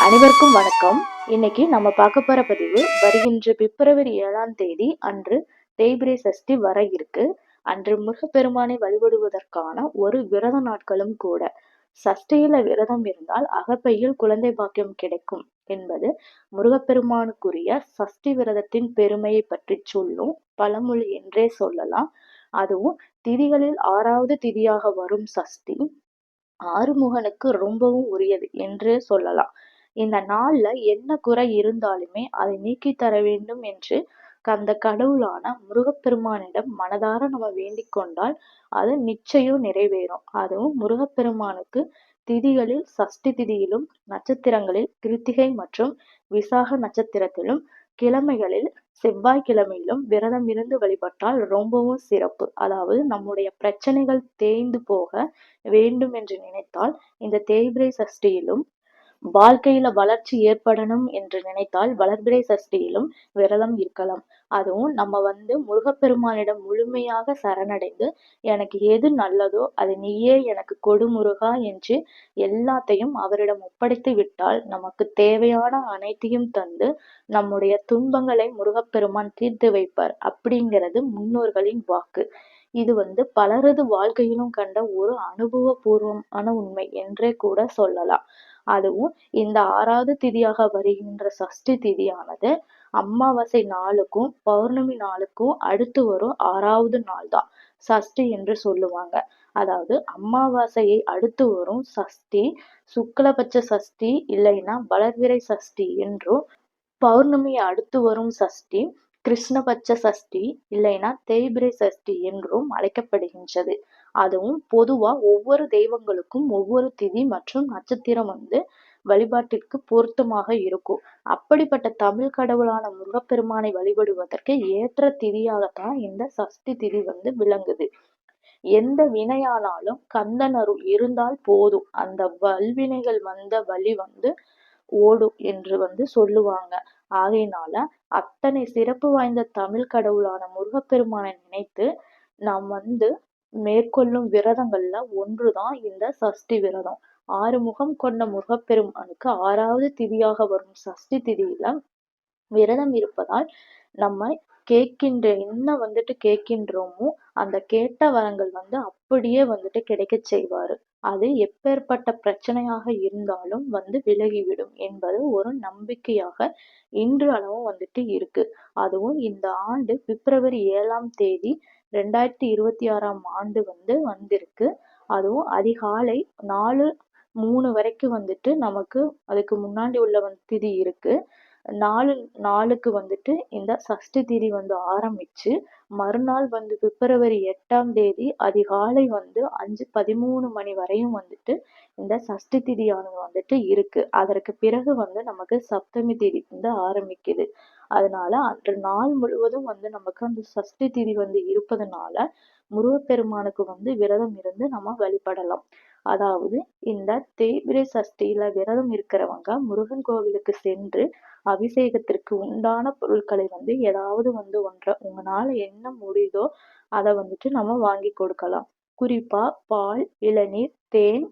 அனைவருக்கும் வணக்கம். இன்னைக்கு நம்ம பார்க்க போற பதிவு வருகின்ற பிப்ரவரி 7ஆம் தேதி அன்று தேய்பிறை சஷ்டி வர இருக்கு. அன்று முருகப்பெருமானை வழிபடுவதற்கான ஒரு விரத நாட்களும் கூட. சஷ்டியில விரதம் இருந்தால் அகப்பையில் குழந்தை பாக்கியம் கிடைக்கும் என்பது முருகப்பெருமானுக்குரிய சஷ்டி விரதத்தின் பெருமையை பற்றி சொல்லும் பழமொழி என்றே சொல்லலாம். அதுவும் திதிகளில் 6வது திதியாக வரும் சஷ்டி ஆறுமுகனுக்கு ரொம்பவும் உரியது என்றே சொல்லலாம். இந்த நாள்ல என்ன குறை இருந்தாலுமே அதை நீக்கி தர வேண்டும் என்று அந்த கடவுளான முருகப்பெருமானிடம் மனதார நம்ம வேண்டிக் கொண்டால் அது நிச்சயம் நிறைவேறும். அதுவும் முருகப்பெருமானுக்கு திதிகளில் சஷ்டி திதியிலும், நட்சத்திரங்களில் கிருத்திகை மற்றும் விசாக நட்சத்திரத்திலும், கிழமைகளில் செவ்வாய்க்கிழமையிலும் விரதம் இருந்து வழிபட்டால் ரொம்பவும் சிறப்பு. அதாவது நம்முடைய பிரச்சனைகள் தேய்ந்து போக வேண்டும் என்று நினைத்தால் இந்த தேய்பிறை சஷ்டியிலும், வாழ்க்கையில வளர்ச்சி ஏற்படணும் என்று நினைத்தால் வளர்பிறை சஷ்டியிலும் விரதம் இருக்கலாம். அதுவும் நம்ம முருகப்பெருமானிடம் முழுமையாக சரணடைந்து எனக்கு எது நல்லதோ அதை நீயே எனக்கு கொடு முருகா என்று எல்லாத்தையும் அவரிடம் ஒப்படைத்து விட்டால் நமக்கு தேவையான அனைத்தையும் தந்து நம்முடைய துன்பங்களை முருகப்பெருமான் தீர்த்து வைப்பார் அப்படிங்கிறது முன்னோர்களின் வாக்கு. இது பலரது வாழ்க்கையிலும் கண்ட ஒரு அனுபவபூர்வமான உண்மை என்றே கூட சொல்லலாம். அதுவும் இந்த 6வது திதியாக வருகின்ற சஷ்டி திதியானது அமாவாசை நாளுக்கும் பௌர்ணமி நாளுக்கும் அடுத்து வரும் 6வது நாள் தான் சஷ்டி என்று சொல்லுவாங்க. அதாவது அமாவாசையை அடுத்து வரும் சஷ்டி சுக்லபட்ச சஷ்டி இல்லைன்னா வளர்பிறை சஷ்டி என்றும், பௌர்ணமியை அடுத்து வரும் சஷ்டி கிருஷ்ணபட்ச சஷ்டி இல்லைன்னா தேய்பிறை சஷ்டி என்றும் அழைக்கப்படுகின்றது. அதுவும் பொதுவா ஒவ்வொரு தெய்வங்களுக்கும் ஒவ்வொரு திதி மற்றும் நட்சத்திரம் வழிபாட்டிற்கு பொருத்தமாக இருக்கும். அப்படிப்பட்ட தமிழ் கடவுளான முருகப்பெருமானை வழிபடுவதற்கு ஏற்ற திதியாகத்தான் இந்த சஷ்டி திதி விளங்குது. எந்த வினையானாலும் கந்தன் அருள் இருந்தால் போதும், அந்த வல்வினைகள் வந்த வழி ஓடும் என்று சொல்லுவாங்க. ஆகையினால அத்தனை சிறப்பு வாய்ந்த தமிழ் கடவுளான முருகப்பெருமானை நினைத்து நாம் மேற்கொள்ளும் விரதங்கள்ல ஒன்றுதான் இந்த சஷ்டி விரதம். 6 முகம் கொண்ட முருகப்பெருமானுக்கு 6வது திதியாக வரும் சஷ்டி திதியில விரதம் இருப்பதால் நம்ம கேட்கின்ற என்ன கேட்கின்றோமோ அந்த கேட்ட வரங்கள் அப்படியே கிடைக்க செய்வாரு. அது எப்பேற்பட்ட பிரச்சனையாக இருந்தாலும் விலகிவிடும் என்பது ஒரு நம்பிக்கையாக இன்று அளவும் இருக்கு. அதுவும் இந்த ஆண்டு பிப்ரவரி 7ஆம் தேதி 2026ஆம் ஆண்டு வந்திருக்கு. அதுவும் அதிகாலை 4:03 வரைக்கும் நமக்கு அதுக்கு முன்னாடி உள்ள திதி இருக்கு. 4:04க்கு இந்த சஷ்டி திதி ஆரம்பிச்சு மறுநாள் பிப்ரவரி 8ஆம் தேதி அதிகாலை 5:13 மணி வரையும் இந்த சஷ்டி திதியானது இருக்கு. அதற்கு பிறகு நமக்கு சப்தமி திதி ஆரம்பிக்குது. அதனால அன்று நாள் முழுவதும் நமக்கு அந்த சஷ்டி திதி இருப்பதனால முருகப்பெருமானுக்கு விரதம் இருந்து நம்ம வழிபடலாம். அதாவது இந்த தேய்பிறை சஷ்டியில விரதம் இருக்கிறவங்க முருகன் கோவிலுக்கு சென்று அபிஷேகத்திற்கு உண்டான பொருட்களை ஏதாவது ஒன்றை உங்களால என்ன முடியுதோ அதை நம்ம வாங்கி கொடுக்கலாம். குறிப்பா பால், இளநீர், தேன்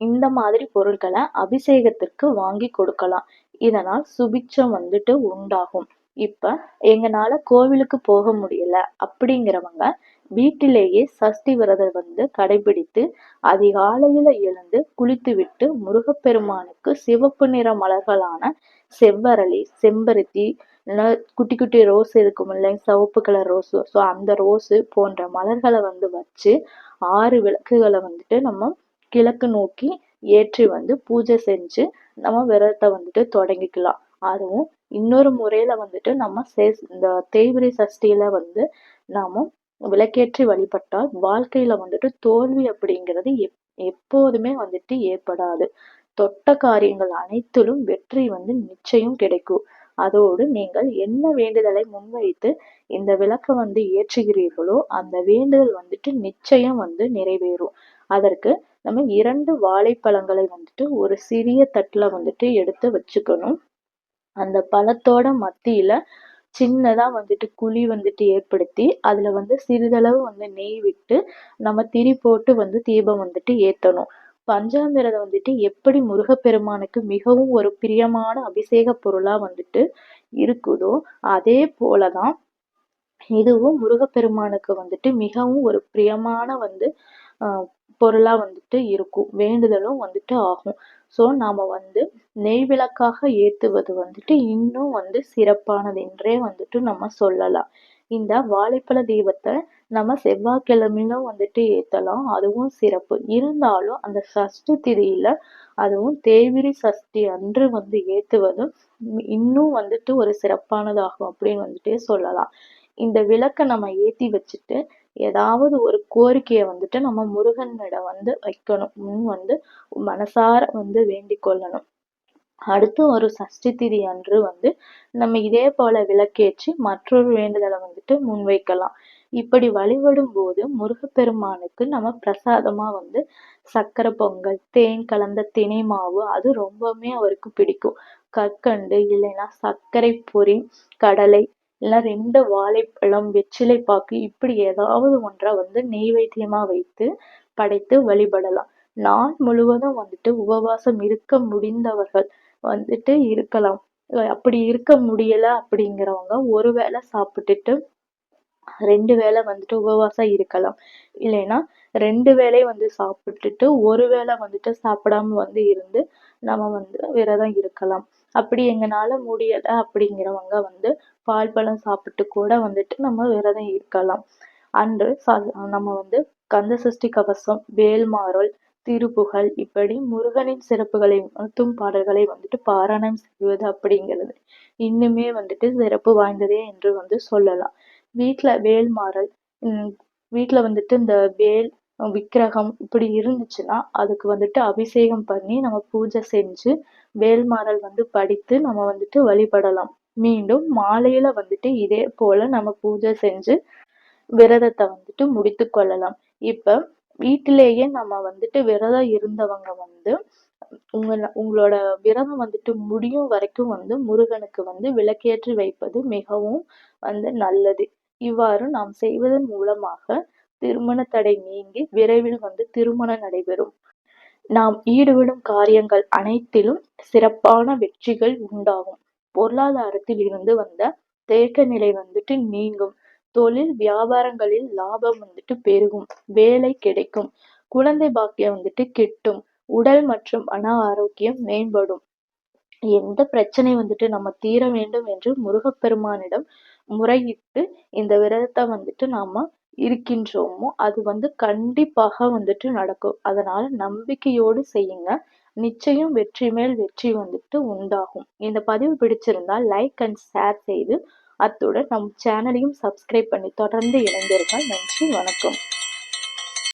இந்த மாதிரி பொருட்களை அபிஷேகத்திற்கு வாங்கி கொடுக்கலாம். இதனால் சுபிட்சம் உண்டாகும். இப்ப எங்கனால கோவிலுக்கு போக முடியல அப்படிங்கிறவங்க வீட்டிலேயே சஷ்டி விரதம் கடைபிடித்து அதிகாலையில எழுந்து குளித்துவிட்டு முருகப்பெருமானுக்கு சிவப்பு நிற மலர்களான செவ்வரளி, செம்பருத்தி, குட்டி குட்டி ரோஸ் இருக்கும் இல்லை, சிவப்பு கலர் ரோஸு, ஸோ அந்த ரோஸு போன்ற மலர்களை வச்சு 6 விளக்குகளை நம்ம கிழக்கு நோக்கி ஏற்றி பூஜை செஞ்சு நம்ம விரதத்தை தொடங்கிக்கலாம். அதுவும் இன்னொரு முறையில நம்ம இந்த தேய்பிறை சஷ்டியில நாம விளக்கேற்றி வழிபட்டால் வாழ்க்கையில தோல்வி அப்படிங்கிறது எப்போதுமே ஏற்படாது. தொட்ட காரியங்கள் அனைத்திலும் வெற்றி நிச்சயம் கிடைக்கும். அதோடு நீங்கள் என்ன வேண்டுதலை முன்வைத்து இந்த விளக்க ஏற்றுகிறீர்களோ அந்த வேண்டுதல் நிச்சயம் நிறைவேறும். அதற்கு நம்ம 2 வாழைப்பழங்களை ஒரு சிறிய தட்டுல எடுத்து வச்சுக்கணும். அந்த பழத்தோட மத்தியில சின்னதா குழி ஏற்படுத்தி அதுல சிறிதளவு நெய் விட்டு நம்ம திரி போட்டு தீபம் ஏத்தணும். பஞ்சாமிர்தம் வந்துட்டு எப்படி முருகப்பெருமானுக்கு மிகவும் ஒரு பிரியமான அபிஷேக பொருளா வந்துட்டு இருக்குதோ, அதே போலதான் இதுவும் முருகப்பெருமானுக்கு வந்துட்டு மிகவும் ஒரு பிரியமான ஆஹ் பொருளா வந்துட்டு இருக்கும். வேண்டுதலும் வந்துட்டு ஆகும். ஸோ நாம நெய் விளக்காக ஏத்துவது வந்துட்டு இன்னும் சிறப்பானது என்றே வந்துட்டு நம்ம சொல்லலாம். இந்த வாழைப்பழ தீபத்தை நம்ம செவ்வாய்க்கிழமையிலும் வந்துட்டு ஏத்தலாம். அதுவும் சிறப்பு. இருந்தாலும் அந்த சஷ்டி திதியில, அதுவும் தேய்பிறை சஷ்டி அன்று ஏத்துவது இன்னும் வந்துட்டு ஒரு சிறப்பானதாகும் அப்படின்னு வந்துட்டு சொல்லலாம். இந்த விளக்க நம்ம ஏத்தி வச்சுட்டு ஏதாவது ஒரு கோரிக்கையை வந்துட்டு நம்ம முருகனிடம் வைக்கணும். மனசார வேண்டிக் கொள்ளணும். அடுத்து ஒரு சஷ்டி திதி அன்று நம்ம இதே போல விளக்கேற்றி மற்றொரு வேண்டுதலை முன்வைக்கலாம். இப்படி வழிபடும் போது முருகப்பெருமானுக்கு நம்ம பிரசாதமா சக்கரை பொங்கல், தேன் கலந்த திணை மாவு, அது ரொம்பவுமே அவருக்கு பிடிக்கும். கற்கண்டு இல்லைன்னா சர்க்கரை பொரி, கடலை, இல்ல 2 வாழைப்பழம், வெற்றிலை பாக்கு, இப்படி ஏதாவது ஒன்றை நெய்வேத்தியமா வைத்து படைத்து வழிபடலாம். நாள் முழுவதும் உபவாசம் இருக்க முடிந்தவர்கள் இருக்கலாம். அப்படி இருக்க முடியல அப்படிங்கிறவங்க ஒரு வேளை சாப்பிட்டுட்டு 2 வேளை உபவாசம் இருக்கலாம். இல்லைன்னா 2 வேளை சாப்பிட்டுட்டு ஒரு வேளை சாப்பிடாம இருந்து நம்ம விரதம் இருக்கலாம். அப்படி எங்கனால முடியல அப்படிங்கிறவங்க பால் பழம் சாப்பிட்டு கூட நம்ம விரதம் இருக்கலாம். அன்று நம்ம கந்த சஷ்டி கவசம், வேல்மாறல், திருப்புகழ், இப்படி முருகனின் சிறப்புகளை உணர்த்தும் பாடல்களை பாராயணம் செய்வது அப்படிங்கிறது இன்னுமே சிறப்பு வாய்ந்ததே என்று சொல்லலாம். வீட்டுல வேல்மாறல், வீட்டுல இந்த வேல் விக்கிரகம் இப்படி இருந்துச்சுன்னா அதுக்கு அபிஷேகம் பண்ணி நம்ம பூஜை செஞ்சு வேல்மாறல் படித்து நம்ம வழிபடலாம். மீண்டும் மாலையில இதே போல நம்ம பூஜை செஞ்சு விரதத்தை முடித்து கொள்ளலாம். இப்ப வீட்டிலேயே நம்ம விரதம் இருந்தவங்க உங்களோட விரதம் முடியும் வரைக்கும் முருகனுக்கு விளக்கேற்றி வைப்பது மிகவும் நல்லது. இவ்வாறு நாம் செய்வதன் மூலமாக திருமண தடை நீங்கி விரைவில் திருமணம் நடைபெறும். நாம் ஈடுபடும் காரியங்கள் அனைத்திலும் சிறப்பான வெற்றிகள் உண்டாகும். பொருளாதாரத்தில் இருந்து வந்த தேக்க நிலை நீங்கும். தொழில் வியாபாரங்களில் லாபம் பெருகும். வேலை கிடைக்கும். குழந்தை பாக்கியம் கிட்டும். உடல் மற்றும் மன ஆரோக்கியம் மேம்படும். எந்த பிரச்சனை நம்ம தீர வேண்டும் என்று முருகப்பெருமானிடம் முறையிட்டு இந்த விரதத்தை நாம இருக்கின்றோமோ அது கண்டிப்பாக நடக்கும். அதனால நம்பிக்கையோடு செய்யுங்க. நிச்சயம் வெற்றி மேல் வெற்றி உண்டாகும். இந்த பதிவு பிடிச்சிருந்தா லைக் அண்ட் ஷேர் செய்து அத்துடன் நம் சேனலையும் சப்ஸ்கிரைப் பண்ணி தொடர்ந்து இணைந்திருங்கள். நன்றி, வணக்கம்.